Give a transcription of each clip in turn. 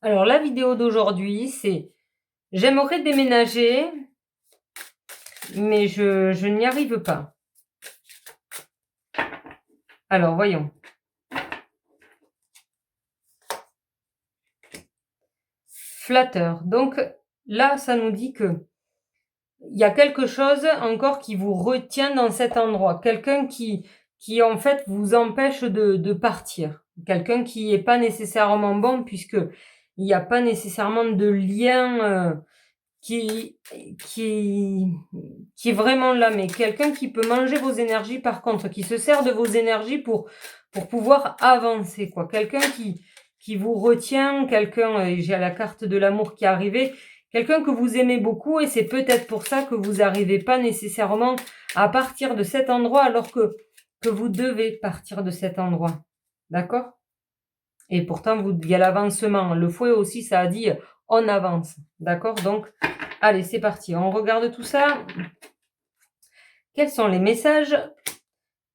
Alors la vidéo d'aujourd'hui, c'est: j'aimerais déménager, mais je n'y arrive pas. Alors voyons. Flatteur. Donc là, ça nous dit que il y a quelque chose encore qui vous retient dans cet endroit. Quelqu'un qui en fait vous empêche de partir. Quelqu'un qui est pas nécessairement bon puisque il y a pas nécessairement de lien, qui qui qui est vraiment là, mais quelqu'un qui peut manger vos énergies par contre, qui se sert de vos énergies pour pouvoir avancer quoi. Quelqu'un qui vous retient, quelqu'un, j'ai la carte de l'amour qui est arrivée, quelqu'un que vous aimez beaucoup et c'est peut-être pour ça que vous arrivez pas nécessairement à partir de cet endroit alors que vous devez partir de cet endroit. D'accord? Et pourtant vous il y a l'avancement. Le fouet aussi ça a dit, on avance. D'accord? Donc allez, c'est parti, on regarde tout ça. Quels sont les messages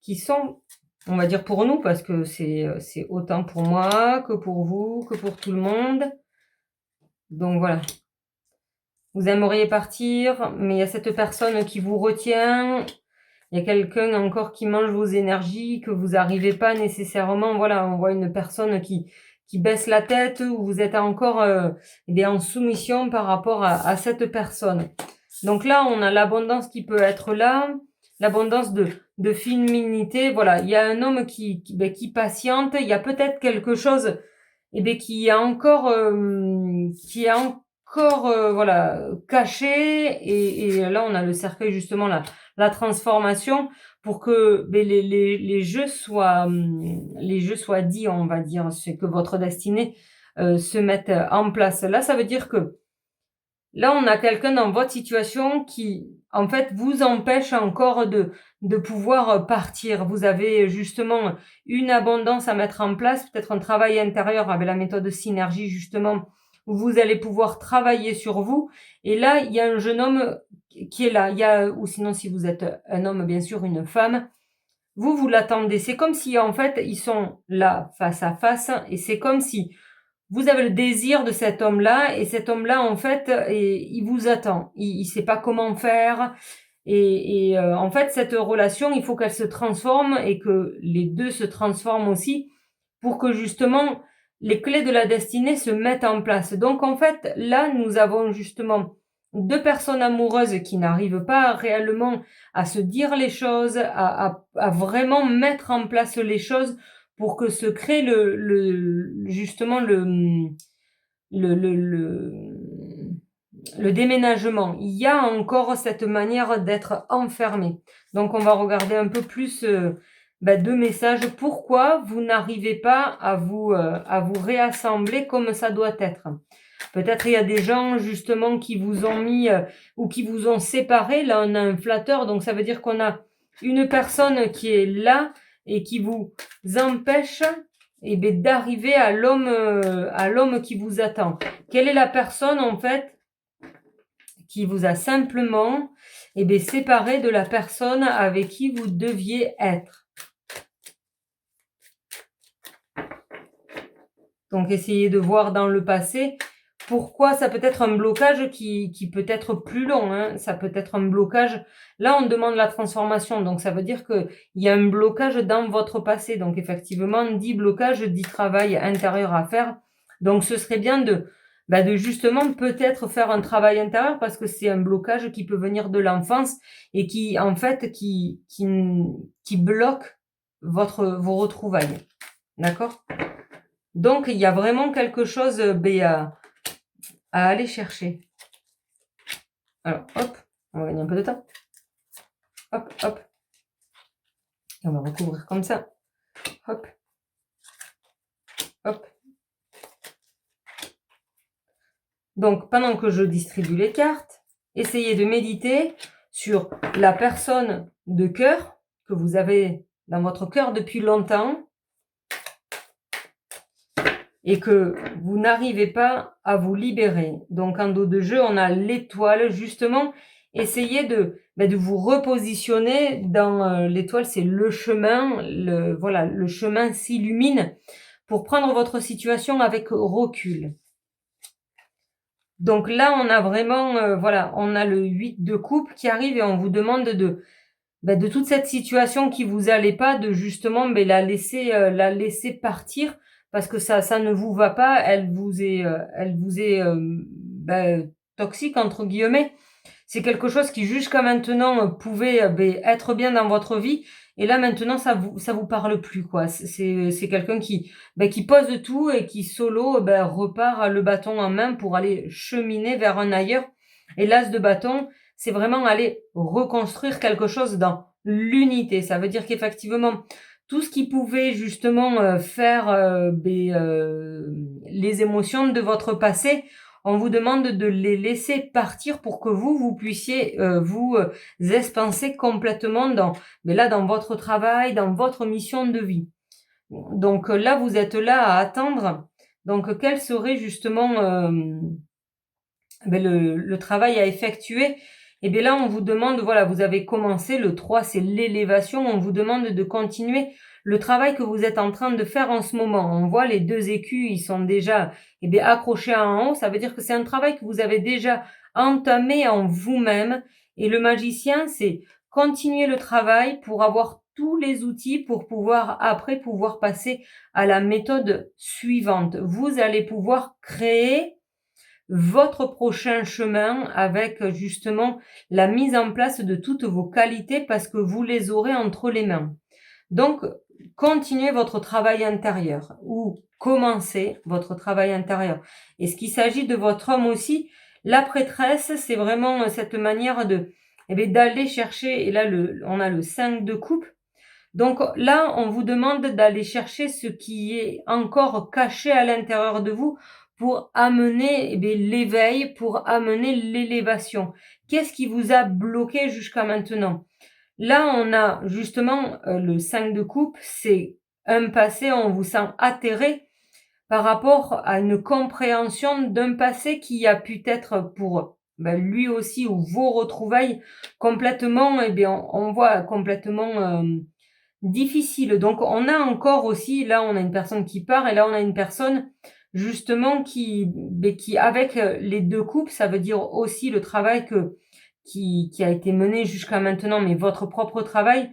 qui sont, on va dire pour nous, parce que c'est autant pour moi que pour vous, que pour tout le monde. Donc voilà. Vous aimeriez partir, mais il y a cette personne qui vous retient. Il y a quelqu'un encore qui mange vos énergies, que vous n'arrivez pas nécessairement. Voilà, on voit une personne qui baisse la tête, ou vous êtes encore en soumission par rapport à cette personne. Donc là, on a l'abondance qui peut être là, l'abondance de féminité. Voilà, il y a un homme qui patiente. Il y a peut-être quelque chose qui est encore voilà, caché. Et là, on a le cercueil, justement, la transformation pour que les jeux soient dits, on va dire, c'est que votre destinée se mette en place. Là, ça veut dire que là, on a quelqu'un dans votre situation qui, en fait, vous empêche encore de pouvoir partir. Vous avez justement une abondance à mettre en place, peut-être un travail intérieur avec la méthode synergie, justement, où vous allez pouvoir travailler sur vous. Et là, il y a un jeune homme qui est là. Il y a, ou sinon, si vous êtes un homme, bien sûr, une femme, vous l'attendez. C'est comme si, en fait, ils sont là, face à face, et c'est comme si vous avez le désir de cet homme-là et cet homme-là, en fait, il vous attend. Il sait pas comment faire en fait, cette relation, il faut qu'elle se transforme et que les 2 se transforment aussi pour que justement les clés de la destinée se mettent en place. Donc en fait, là, nous avons justement 2 personnes amoureuses qui n'arrivent pas réellement à se dire les choses, à vraiment mettre en place les choses pour que se crée justement le déménagement. Il y a encore cette manière d'être enfermé. Donc on va regarder un peu plus de messages. Pourquoi vous n'arrivez pas à vous réassembler comme ça doit être? Peut-être il y a des gens justement qui vous ont mis ou qui vous ont séparé. Là on a un flatteur, donc ça veut dire qu'on a une personne qui est là et qui vous empêche d'arriver à l'homme qui vous attend. Quelle est la personne en fait qui vous a simplement séparé de la personne avec qui vous deviez être? Donc essayez de voir dans le passé pourquoi. Ça peut être un blocage qui peut être plus long, hein. Ça peut être un blocage. Là, on demande la transformation, donc ça veut dire qu'il y a un blocage dans votre passé. Donc effectivement, dit blocage, dit travail intérieur à faire. Donc ce serait bien de justement peut-être faire un travail intérieur parce que c'est un blocage qui peut venir de l'enfance et qui, en fait, qui bloque vos retrouvailles. D'accord? Donc, il y a vraiment quelque chose à aller chercher. Alors, hop, on va gagner un peu de temps. Hop, hop. Et on va recouvrir comme ça. Hop. Hop. Donc, pendant que je distribue les cartes, essayez de méditer sur la personne de cœur que vous avez dans votre cœur depuis longtemps et que vous n'arrivez pas à vous libérer. Donc, en dos de jeu, on a l'étoile, justement. Essayez de vous repositionner dans l'étoile, c'est le chemin. Le chemin s'illumine pour prendre votre situation avec recul. Donc là, on a vraiment, voilà, on a le 8 de coupe qui arrive et on vous demande de toute cette situation qui vous allait pas, de justement, la laisser partir parce que ça ne vous va pas. Elle vous est, «toxique» entre guillemets. C'est quelque chose qui jusqu'à maintenant, pouvait, être bien dans votre vie et là maintenant ça vous parle plus quoi. C'est quelqu'un qui pose tout et qui solo, repart le bâton en main pour aller cheminer vers un ailleurs et l'as de bâton, c'est vraiment aller reconstruire quelque chose dans l'unité. Ça veut dire qu'effectivement, tout ce qui pouvait justement, faire, les émotions de votre passé, on vous demande de les laisser partir pour que vous puissiez, expanser complètement dans votre travail, dans votre mission de vie. Donc, là, vous êtes là à attendre. Donc, quel serait justement, le travail à effectuer? Et bien là, on vous demande, voilà, vous avez commencé, le 3, c'est l'élévation, on vous demande de continuer le travail que vous êtes en train de faire en ce moment. On voit les 2 écus, ils sont déjà, accrochés en haut, ça veut dire que c'est un travail que vous avez déjà entamé en vous-même et le magicien, c'est continuer le travail pour avoir tous les outils pour pouvoir, après, pouvoir passer à la méthode suivante. Vous allez pouvoir créer votre prochain chemin avec justement la mise en place de toutes vos qualités parce que vous les aurez entre les mains. Donc, continuez votre travail intérieur ou commencez votre travail intérieur. Et ce qu'il s'agit de votre homme aussi, la prêtresse, c'est vraiment cette manière d'aller chercher, et là, on a le 5 de coupe. Donc là, on vous demande d'aller chercher ce qui est encore caché à l'intérieur de vous pour amener l'éveil, pour amener l'élévation. Qu'est-ce qui vous a bloqué jusqu'à maintenant? Là, on a justement le 5 de coupe, c'est un passé, on vous sent atterré par rapport à une compréhension d'un passé qui a pu être pour lui aussi ou vos retrouvailles complètement, on voit complètement difficile. Donc on a encore aussi, là on a une personne qui part et là on a une personne justement qui avec les 2 coupes, ça veut dire aussi le travail qui a été mené jusqu'à maintenant, mais votre propre travail,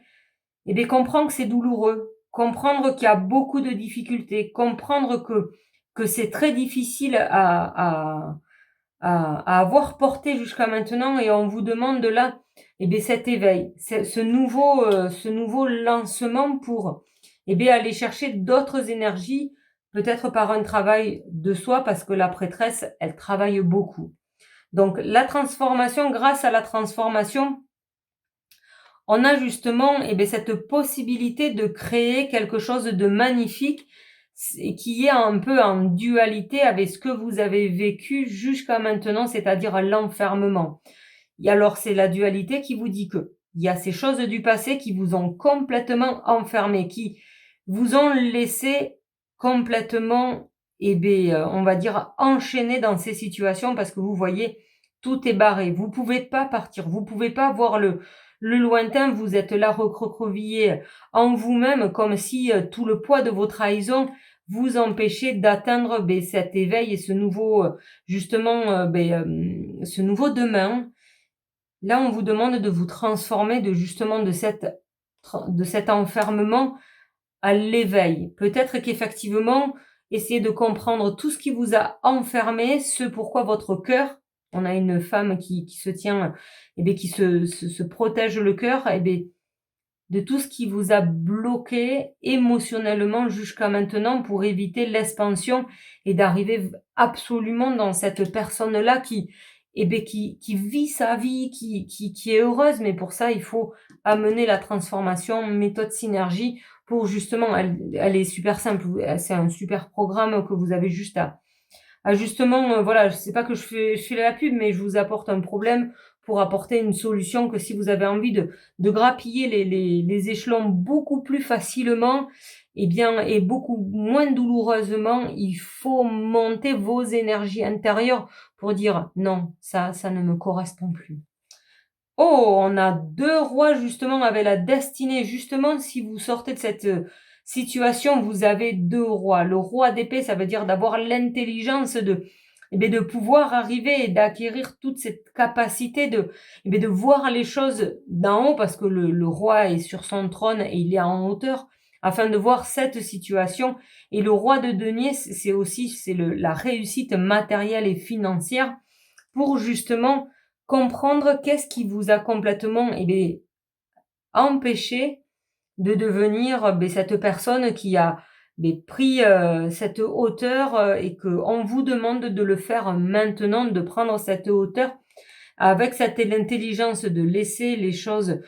comprendre que c'est douloureux, comprendre qu'il y a beaucoup de difficultés, comprendre que c'est très difficile à avoir porté jusqu'à maintenant et on vous demande là, cet éveil, ce nouveau lancement pour, aller chercher d'autres énergies, peut-être par un travail de soi parce que la prêtresse, elle travaille beaucoup. Donc la transformation, grâce à la transformation, on a justement cette possibilité de créer quelque chose de magnifique et qui est un peu en dualité avec ce que vous avez vécu jusqu'à maintenant, c'est-à-dire l'enfermement. Et alors c'est la dualité qui vous dit que il y a ces choses du passé qui vous ont complètement enfermé, qui vous ont laissé complètement, on va dire enchaîné dans ces situations parce que vous voyez, tout est barré. Vous pouvez pas partir, vous pouvez pas voir le lointain, vous êtes là recroquevillé en vous-même comme si tout le poids de vos trahisons vous empêchait d'atteindre cet éveil et ce nouveau, justement, ce nouveau demain. Là, on vous demande de vous transformer de cet enfermement à l'éveil. Peut-être qu'effectivement, essayez de comprendre tout ce qui vous a enfermé, ce pourquoi votre cœur, on a une femme qui se tient, qui se protège le cœur, de tout ce qui vous a bloqué émotionnellement jusqu'à maintenant pour éviter l'expansion et d'arriver absolument dans cette personne-là qui vit sa vie, qui est heureuse. Mais pour ça, il faut amener la transformation, méthode synergie pour justement, elle est super simple. C'est un super programme que vous avez juste à justement, voilà, je sais pas que je fais la pub, mais je vous apporte un problème pour apporter une solution que si vous avez envie de grappiller les échelons beaucoup plus facilement, et beaucoup moins douloureusement, il faut monter vos énergies intérieures pour dire: «Non, ça ne me correspond plus». Oh, on a 2 rois justement avec la destinée. Justement, si vous sortez de cette, situation, vous avez 2 rois. Le roi d'épée, ça veut dire d'avoir l'intelligence, de pouvoir arriver et d'acquérir toute cette capacité de voir les choses d'en haut parce que le roi est sur son trône et il est en hauteur, afin de voir cette situation. Et le roi de denier, c'est aussi la réussite matérielle et financière pour justement comprendre qu'est-ce qui vous a complètement, empêché de devenir, cette personne qui a, pris, cette hauteur, et qu'on vous demande de le faire maintenant, de prendre cette hauteur avec cette l'intelligence de laisser les choses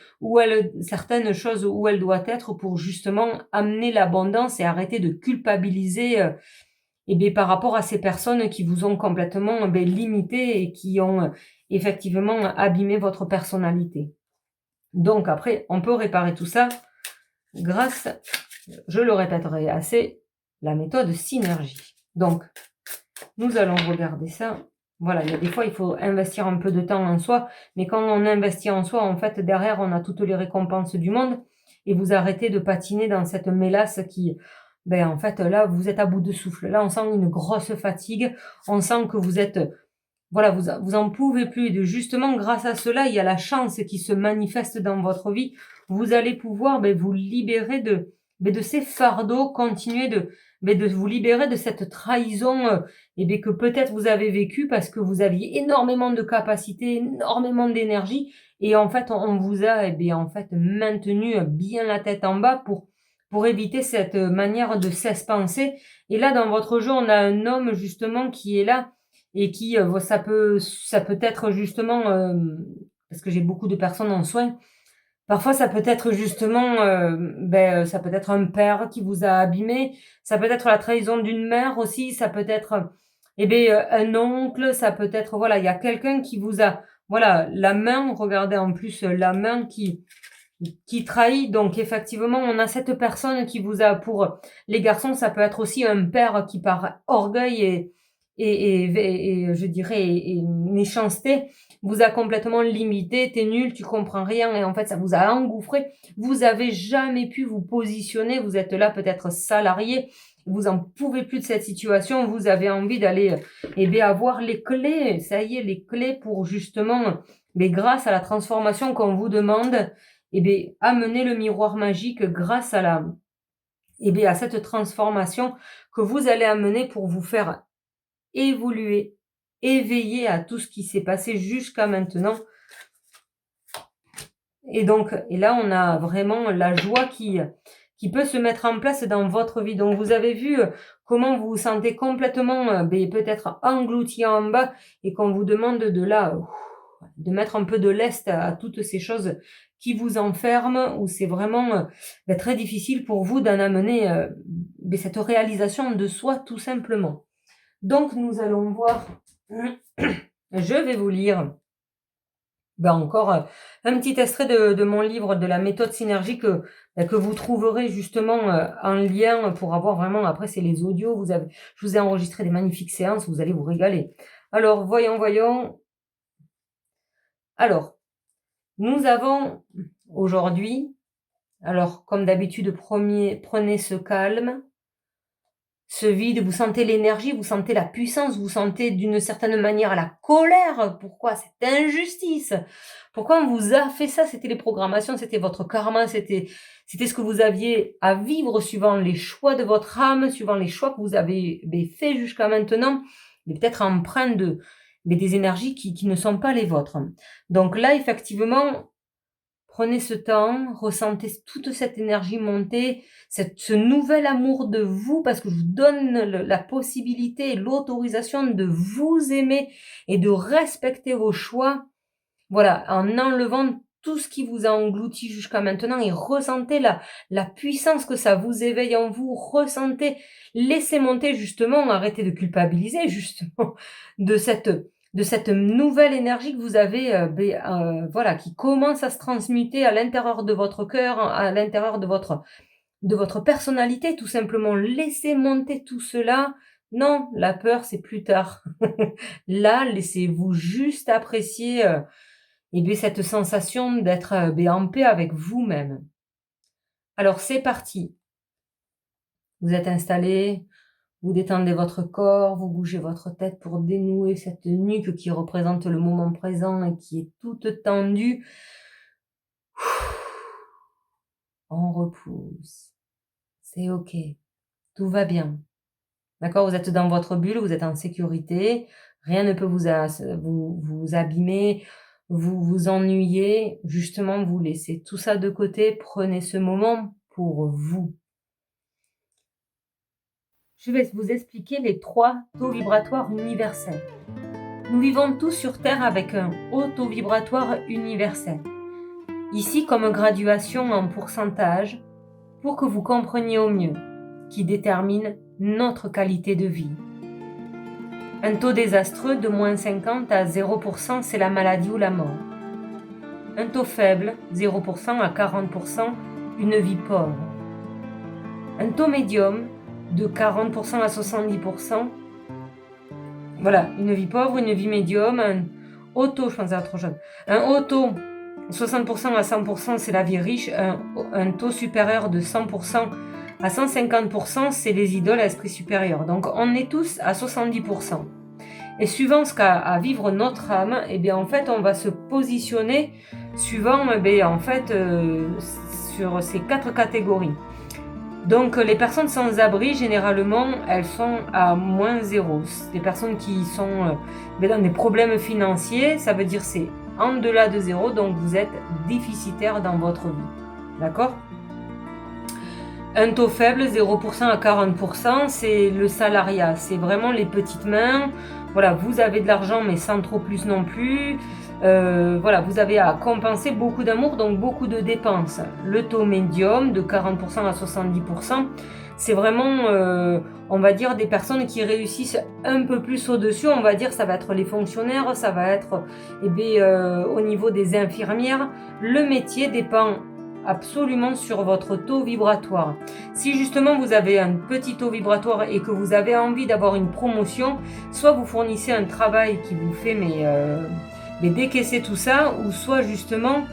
certaines choses où elles doivent être pour justement amener l'abondance et arrêter de culpabiliser, par rapport à ces personnes qui vous ont complètement, limité et qui ont, effectivement abîmé votre personnalité. Donc après, on peut réparer tout ça grâce, je le répéterai assez, la méthode synergie. Donc, nous allons regarder ça. Voilà, il y a des fois, il faut investir un peu de temps en soi, mais quand on investit en soi, en fait, derrière, on a toutes les récompenses du monde et vous arrêtez de patiner dans cette mélasse qui, en fait, là, vous êtes à bout de souffle. Là, on sent une grosse fatigue. On sent que vous êtes, voilà, vous en pouvez plus. Et de justement, grâce à cela, il y a la chance qui se manifeste dans votre vie. Vous allez pouvoir, vous libérer de ces fardeaux, continuer de vous libérer de cette trahison, que peut-être vous avez vécu parce que vous aviez énormément de capacités, énormément d'énergie et en fait, on vous a, en fait, maintenu bien la tête en bas pour éviter cette manière de s'expanser. Et là, dans votre jeu, on a un homme justement qui est là et qui, ça peut être justement, parce que j'ai beaucoup de personnes en soins, parfois ça peut être justement, ça peut être un père qui vous a abîmé, ça peut être la trahison d'une mère aussi, ça peut être, un oncle, ça peut être, voilà, il y a quelqu'un qui vous a, voilà, la main, regardez en plus, la main qui trahit. Donc effectivement, on a cette personne qui vous a, pour les garçons, ça peut être aussi un père qui par orgueil et je dirais et méchanceté, vous a complètement limité. «Tu es nul, tu comprends rien» et en fait, ça vous a engouffré. Vous avez jamais pu vous positionner. Vous êtes là peut-être salarié, vous en pouvez plus de cette situation. Vous avez envie d'aller, avoir les clés. Ça y est, les clés pour justement, grâce à la transformation qu'on vous demande, amener le miroir magique grâce à à cette transformation que vous allez amener pour vous faire évoluer, éveiller à tout ce qui s'est passé jusqu'à maintenant. Et donc, là, on a vraiment la joie qui peut se mettre en place dans votre vie. Donc, vous avez vu comment vous vous sentez complètement, peut-être englouti en bas et qu'on vous demande de mettre un peu de lest à toutes ces choses qui vous enferment, où c'est vraiment, très difficile pour vous d'en amener, cette réalisation de soi tout simplement. Donc nous allons voir, je vais vous lire, encore, un petit extrait de mon livre de la méthode synergie que vous trouverez justement, en lien pour avoir vraiment, après c'est les audios, je vous ai enregistré des magnifiques séances, vous allez vous régaler. Alors voyons. Alors, nous avons aujourd'hui, alors comme d'habitude, prenez ce calme, ce vide, vous sentez l'énergie, vous sentez la puissance, vous sentez d'une certaine manière la colère. Pourquoi cette injustice? Pourquoi on vous a fait ça? C'était les programmations, c'était votre karma, c'était ce que vous aviez à vivre suivant les choix de votre âme, suivant les choix que vous avez fait jusqu'à maintenant, mais peut-être empreints des énergies qui ne sont pas les vôtres. Donc là, effectivement, prenez ce temps, ressentez toute cette énergie monter, ce nouvel amour de vous, parce que je vous donne la possibilité et l'autorisation de vous aimer et de respecter vos choix. Voilà, en enlevant tout ce qui vous a englouti jusqu'à maintenant et ressentez la puissance que ça vous éveille en vous, ressentez, laissez monter justement, arrêtez de culpabiliser justement de cette nouvelle énergie que vous avez, voilà, qui commence à se transmuter à l'intérieur de votre cœur, à l'intérieur de votre personnalité, tout simplement. Laissez monter tout cela. Non, la peur, c'est plus tard. Là, laissez-vous juste apprécier, cette sensation d'être, en paix avec vous-même. Alors c'est parti. Vous êtes installés, Vous détendez votre corps, vous bougez votre tête pour dénouer cette nuque qui représente le moment présent et qui est toute tendue. On repousse. C'est OK. Tout va bien. D'accord? Vous êtes dans votre bulle, vous êtes en sécurité. Rien ne peut vous abîmer, vous ennuyer. Justement, vous laissez tout ça de côté. Prenez ce moment pour vous. Je vais vous expliquer les 3 taux vibratoires universels. Nous vivons tous sur Terre avec un haut taux vibratoire universel. Ici, comme graduation en pourcentage, pour que vous compreniez au mieux, qui détermine notre qualité de vie. Un taux désastreux de moins 50 à 0%, c'est la maladie ou la mort. Un taux faible, 0% à 40%, une vie pauvre. Un taux médium, de 40% à 70%, voilà, une vie pauvre, une vie médium. Un haut taux, je pensais à autre chose. Un haut taux, 60% à 100%, c'est la vie riche. Un taux supérieur de 100% à 150%, c'est les idoles à esprit supérieur. Donc on est tous à 70%. Et suivant ce qu'a à vivre notre âme, eh bien en fait on va se positionner suivant en fait sur ces 4 catégories. Donc les personnes sans abri, généralement, elles sont à moins 0. Les personnes qui sont dans des problèmes financiers, ça veut dire c'est en delà de 0, donc vous êtes déficitaire dans votre vie. D'accord? Un taux faible, 0% à 40%, c'est le salariat. C'est vraiment les petites mains. Voilà, vous avez de l'argent, mais sans trop plus non plus. Voilà, vous avez à compenser beaucoup d'amour, donc beaucoup de dépenses. Le taux médium, de 40% à 70%, c'est vraiment, on va dire, des personnes qui réussissent un peu plus au-dessus. On va dire, ça va être les fonctionnaires, ça va être au niveau des infirmières. Le métier dépend absolument sur votre taux vibratoire. Si justement vous avez un petit taux vibratoire et que vous avez envie d'avoir une promotion, soit vous fournissez un travail qui vous fait mais décaisser tout ça, ou soit justement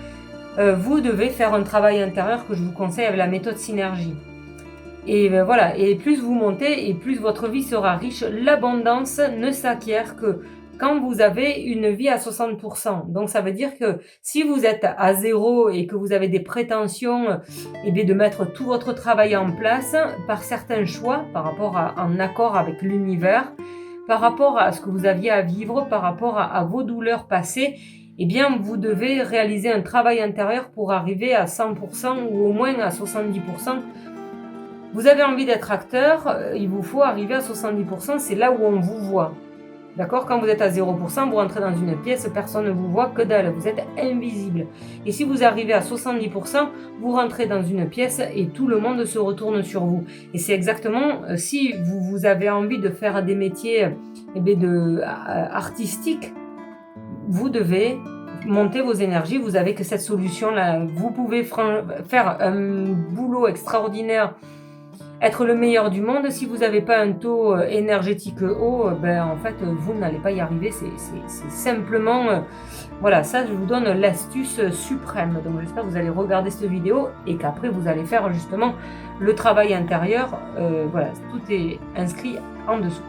vous devez faire un travail intérieur que je vous conseille avec la méthode synergie. Et voilà, et plus vous montez et plus votre vie sera riche. L'abondance ne s'acquiert que quand vous avez une vie à 60%. Donc ça veut dire que si vous êtes à 0 et que vous avez des prétentions de mettre tout votre travail en place par certains choix, par rapport en accord avec l'univers, par rapport à ce que vous aviez à vivre, par rapport à vos douleurs passées, eh bien vous devez réaliser un travail intérieur pour arriver à 100% ou au moins à 70%. Vous avez envie d'être acteur, il vous faut arriver à 70%, c'est là où on vous voit. D'accord? Quand vous êtes à 0%, vous rentrez dans une pièce, personne ne vous voit, que dalle, vous êtes invisible. Et si vous arrivez à 70%, vous rentrez dans une pièce et tout le monde se retourne sur vous. Et c'est exactement, si vous avez envie de faire des métiers artistiques, vous devez monter vos énergies, vous avez que cette solution-là. Vous pouvez faire un boulot extraordinaire, être le meilleur du monde. Si vous n'avez pas un taux énergétique haut, en fait, vous n'allez pas y arriver. C'est simplement, voilà, ça, je vous donne l'astuce suprême. Donc, j'espère que vous allez regarder cette vidéo et qu'après, vous allez faire justement le travail intérieur. Voilà, tout est inscrit en dessous.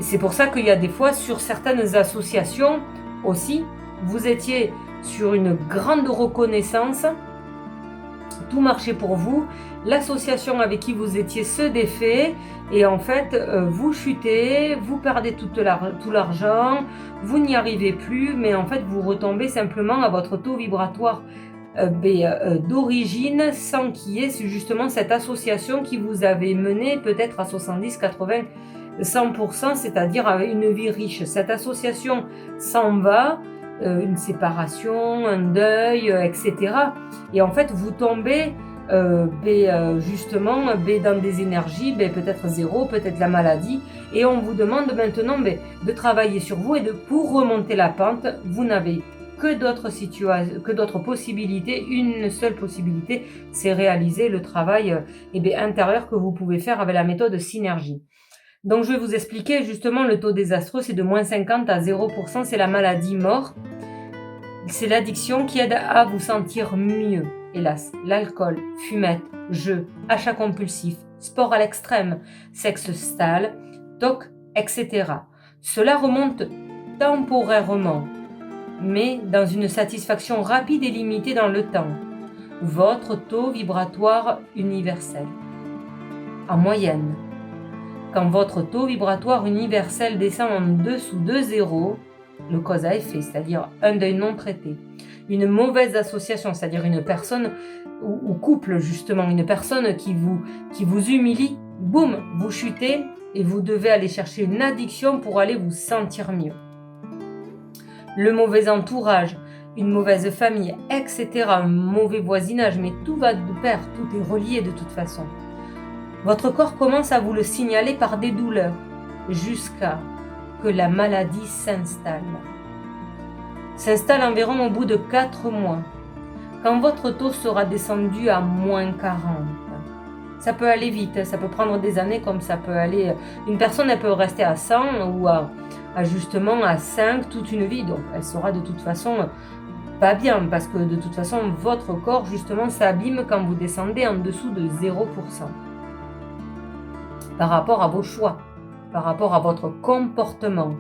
C'est pour ça qu'il y a des fois, sur certaines associations aussi, vous étiez sur une grande reconnaissance, tout marchait pour vous, l'association avec qui vous étiez se défait et en fait vous chutez, vous perdez tout l'argent, vous n'y arrivez plus, mais en fait vous retombez simplement à votre taux vibratoire d'origine, sans qu'il y ait justement cette association qui vous avait mené peut-être à 70, 80, 100%, c'est-à-dire avec une vie riche. Cette association s'en va, une séparation, un deuil, etc. Et en fait, vous tombez justement dans des énergies, peut-être 0, peut-être la maladie, et on vous demande maintenant de travailler sur vous, et pour remonter la pente, vous n'avez que d'autres possibilités. Une seule possibilité, c'est réaliser le travail intérieur que vous pouvez faire avec la méthode synergie. Donc je vais vous expliquer justement le taux désastreux, c'est de moins 50 à 0%, c'est la maladie mort. C'est l'addiction qui aide à vous sentir mieux. hélas, l'alcool, fumette, jeu, achat compulsif, sport à l'extrême, sexe stale, toc, etc. Cela remonte temporairement, mais dans une satisfaction rapide et limitée dans le temps. Votre taux vibratoire universel. En moyenne, quand votre taux vibratoire universel descend en dessous de 0, le cause à effet, c'est-à-dire un deuil non traité, une mauvaise association, c'est-à-dire une personne ou couple justement, une personne qui vous humilie, boum, vous chutez et vous devez aller chercher une addiction pour aller vous sentir mieux. Le mauvais entourage, une mauvaise famille, etc., un mauvais voisinage, mais tout va de pair, tout est relié de toute façon. Votre corps commence à vous le signaler par des douleurs, jusqu'à que la maladie s'installe. S'installe environ au bout de 4 mois, quand votre taux sera descendu à moins 40. Ça peut aller vite, ça peut prendre des années comme ça peut aller... Une personne, elle peut rester à 100 ou justement à 5 toute une vie, donc elle sera de toute façon pas bien, parce que de toute façon, votre corps justement s'abîme quand vous descendez en dessous de 0%. Par rapport à vos choix, par rapport à votre comportement,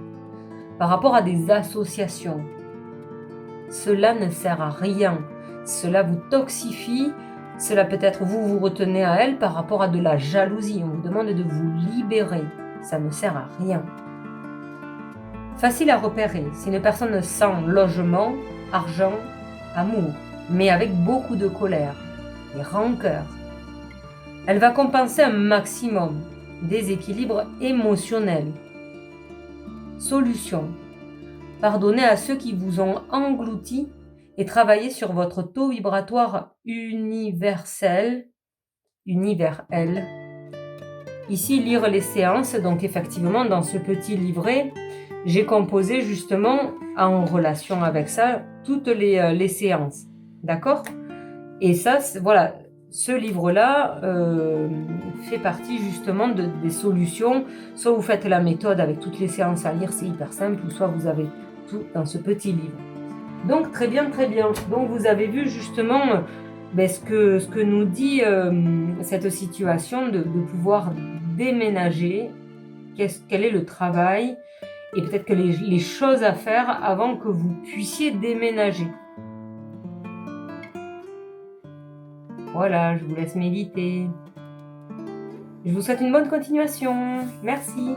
par rapport à des associations. Cela ne sert à rien. Cela vous toxifie. Cela peut-être vous retenez à elle par rapport à de la jalousie. On vous demande de vous libérer. Ça ne sert à rien. Facile à repérer. C'est une personne sans logement, argent, amour, mais avec beaucoup de colère et rancœur. Elle va compenser un maximum. Déséquilibre émotionnel. Solution. Pardonnez à ceux qui vous ont englouti et travaillez sur votre taux vibratoire universel. Ici, lire les séances. Donc effectivement, dans ce petit livret, j'ai composé justement en relation avec ça toutes les séances. D'accord ? Et ça, voilà, ce livre-là fait partie justement des solutions. Soit vous faites la méthode avec toutes les séances à lire, c'est hyper simple, ou soit vous avez tout dans ce petit livre. Donc très bien, très bien. Donc vous avez vu justement ce que nous dit cette situation de pouvoir déménager, quel est le travail et peut-être que les choses à faire avant que vous puissiez déménager. Voilà, je vous laisse méditer. Je vous souhaite une bonne continuation. Merci.